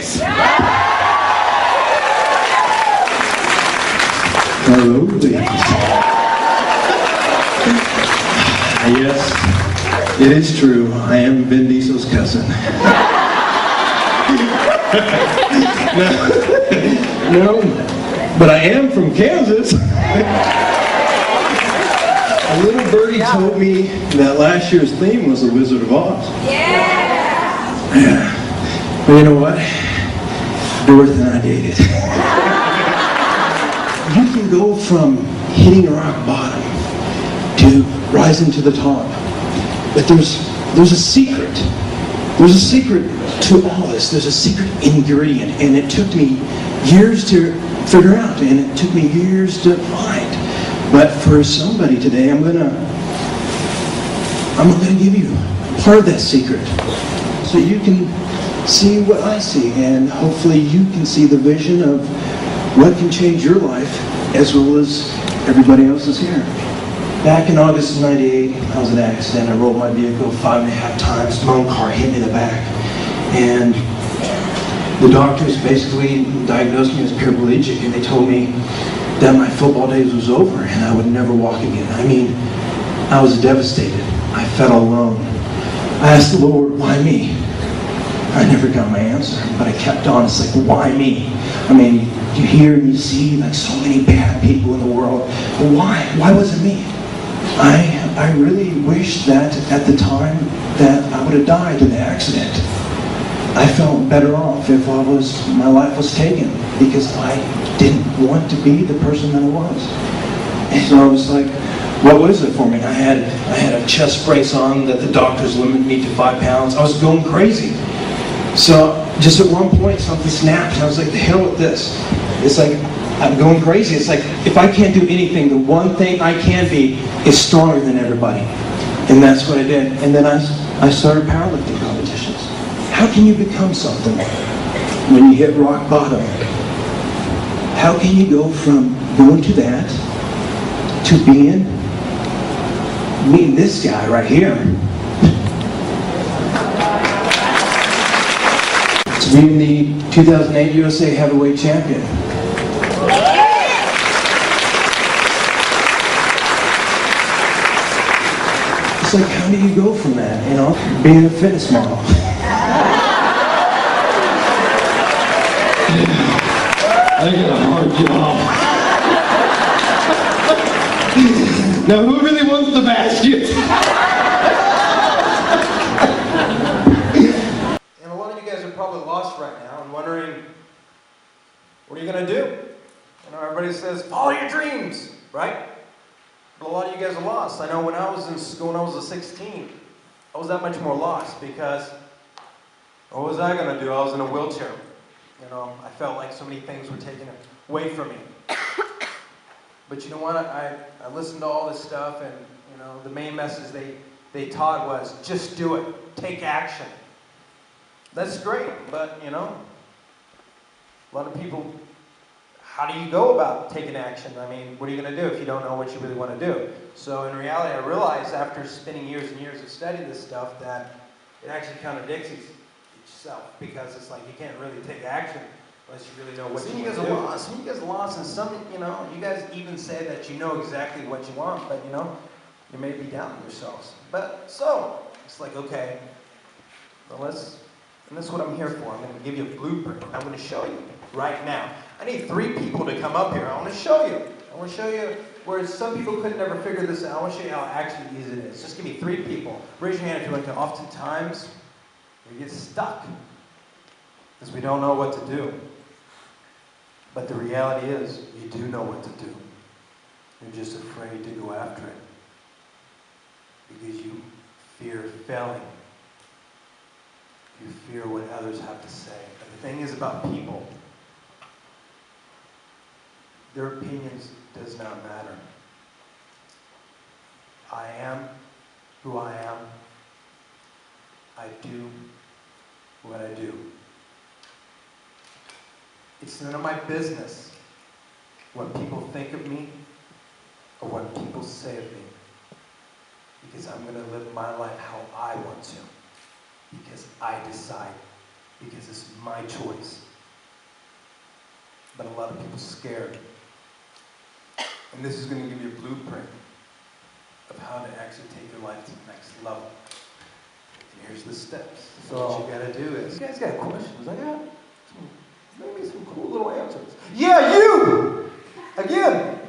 face. Hello, ladies. Yes, it is true. I am Vin Diesel's cousin. No, but I am from Kansas. A little birdie told me that last year's theme was The Wizard of Oz. Yeah. But you know what? Dorothy and I dated. You can go from hitting rock bottom to rising to the top. But there's a secret. There's a secret to all this. There's a secret ingredient, and it took me years to figure out, and it took me years to find. But for somebody today, I'm gonna give you part of that secret, so you can see what I see, and hopefully you can see the vision of what can change your life as well as everybody else's here. Back in August of '98, I was in an accident. I rolled my vehicle 5.5 times. My own car hit me in the back. And the doctors basically diagnosed me as paraplegic, and they told me that my football days was over and I would never walk again. I mean, I was devastated. I felt alone. I asked the Lord, why me? I never got my answer, but I kept on. It's like, why me? I mean, you hear and you see like so many bad people in the world. But why? Why was it me? I really wish that at the time that I would have died in the accident. I felt better off if my life was taken, because I didn't want to be the person that I was. And so I was like, what was it for me? I had a chest brace on that the doctors limited me to 5 pounds. I was going crazy. So just at one point something snapped, and I was like, the hell with this. It's like, I'm going crazy. It's like, if I can't do anything, the one thing I can be is stronger than everybody. And that's what I did. And then I started powerlifting competitions. How can you become something when you hit rock bottom? How can you go from going to that to meeting this guy right here? To being the 2008 USA Heavyweight Champion. It's like, how do you go from that, you know? Being a fitness model. I got a hard job. Now, who really wants the basket? And a lot of you guys are probably lost right now and wondering, what are you going to do? You know, everybody says, follow your dreams, right? But a lot of you guys are lost. I know when I was in school, when I was 16, I was that much more lost, because what was I going to do? I was in a wheelchair. You know, I felt like so many things were taken away from me. But you know what? I listened to all this stuff, and you know, the main message they taught was, just do it. Take action. That's great, but you know, a lot of people, how do you go about taking action? I mean, what are you going to do if you don't know what you really want to do? So in reality, I realized after spending years and years of studying this stuff that it actually contradicts itself, because it's like you can't really take action unless you really know what you want to do. Some of you guys are lost, and some, you know, you guys even say that you know exactly what you want, but you know, you may be doubting yourselves. But so, it's like, okay, well, and that's what I'm here for. I'm going to give you a blueprint. I'm going to show you right now. I need 3 people to come up here. I want to show you. I want to show you where some people could never figure this out. I want to show you how actually easy it is. Just give me 3 people. Raise your hand if you want to. Oftentimes, we get stuck because we don't know what to do. But the reality is, you do know what to do. You're just afraid to go after it because you fear failing. You fear what others have to say. But the thing is about people, their opinions does not matter. I am who I am. I do what I do. It's none of my business what people think of me or what people say of me, because I'm going to live my life how I want to, because I decide because it's my choice. But a lot of people are scared. And this is going to give you a blueprint of how to actually take your life to the next level. And here's the steps. So what you got to do is, you guys got questions? I got maybe some cool little answers. Yeah, you! Again.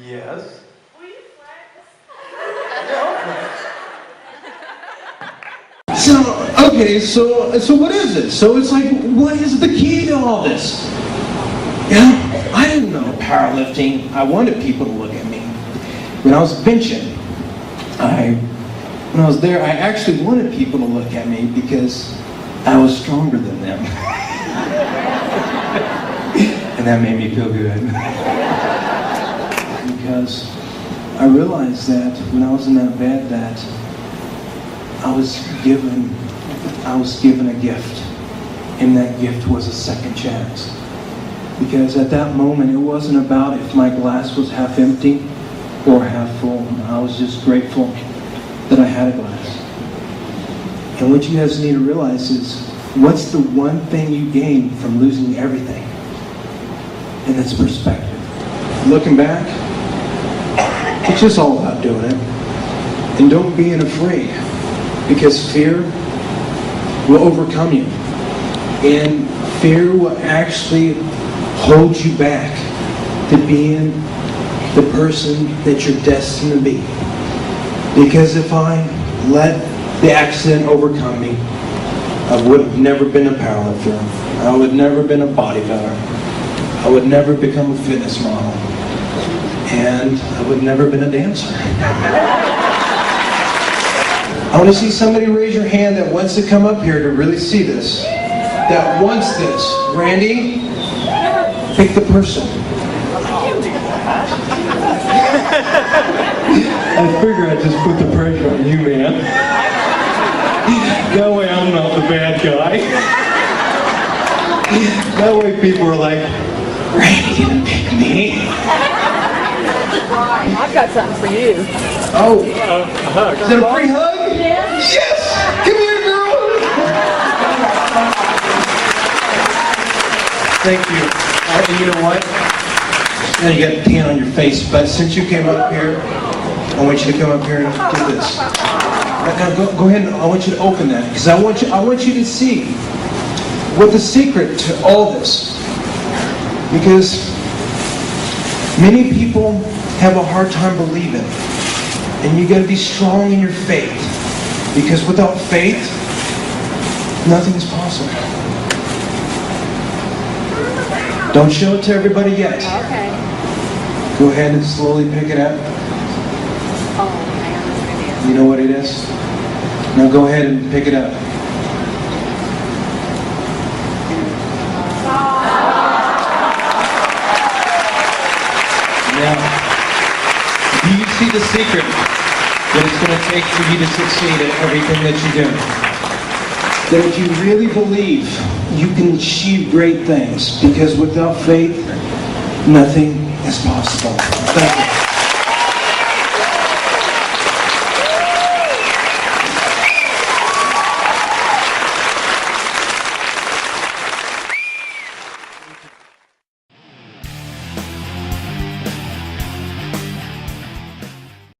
Yes. Will you flex? Yeah, okay. So, okay, so what is it? So it's like, what is the key to all this? You know, I didn't know powerlifting. I wanted people to look at me. When I was benching, when I was there, I actually wanted people to look at me because I was stronger than them. And that made me feel good. Because I realized that when I was in that bed that I was given a gift. And that gift was a second chance. Because at that moment, it wasn't about if my glass was half empty or half full. I was just grateful that I had a glass. And what you guys need to realize is, what's the one thing you gain from losing everything? And it's perspective. Looking back, it's just all about doing it. And don't be afraid, because fear will overcome you. And fear will actually hold you back to being the person that you're destined to be. Because if I let the accident overcome me, I would have never been a powerlifter. I would have never been a bodybuilder. I would never become a fitness model. And I would have never been a dancer. I want to see somebody raise your hand that wants to come up here to really see this. That wants this. Randy, pick the person. I figure I'd just put the pressure on you, man. That way I'm not the bad guy. That way people are like, Randy didn't pick me. I've got something for you. Oh, is that a free hug? Yes! Come here, girl! Thank you. And you know what? Now you got tan on your face, but since you came up here, I want you to come up here and do this. Now go ahead and I want you to open that, because I want you to see what the secret to all this. Because many people have a hard time believing. And you got to be strong in your faith. Because without faith, nothing is possible. Don't show it to everybody yet. Okay. Go ahead and slowly pick it up. Oh, man. You know what it is? Now go ahead and pick it up. Now, do you see the secret that it's going to take for you to succeed at everything that you do? That if you really believe, you can achieve great things. Because without faith, nothing is possible. Thank you.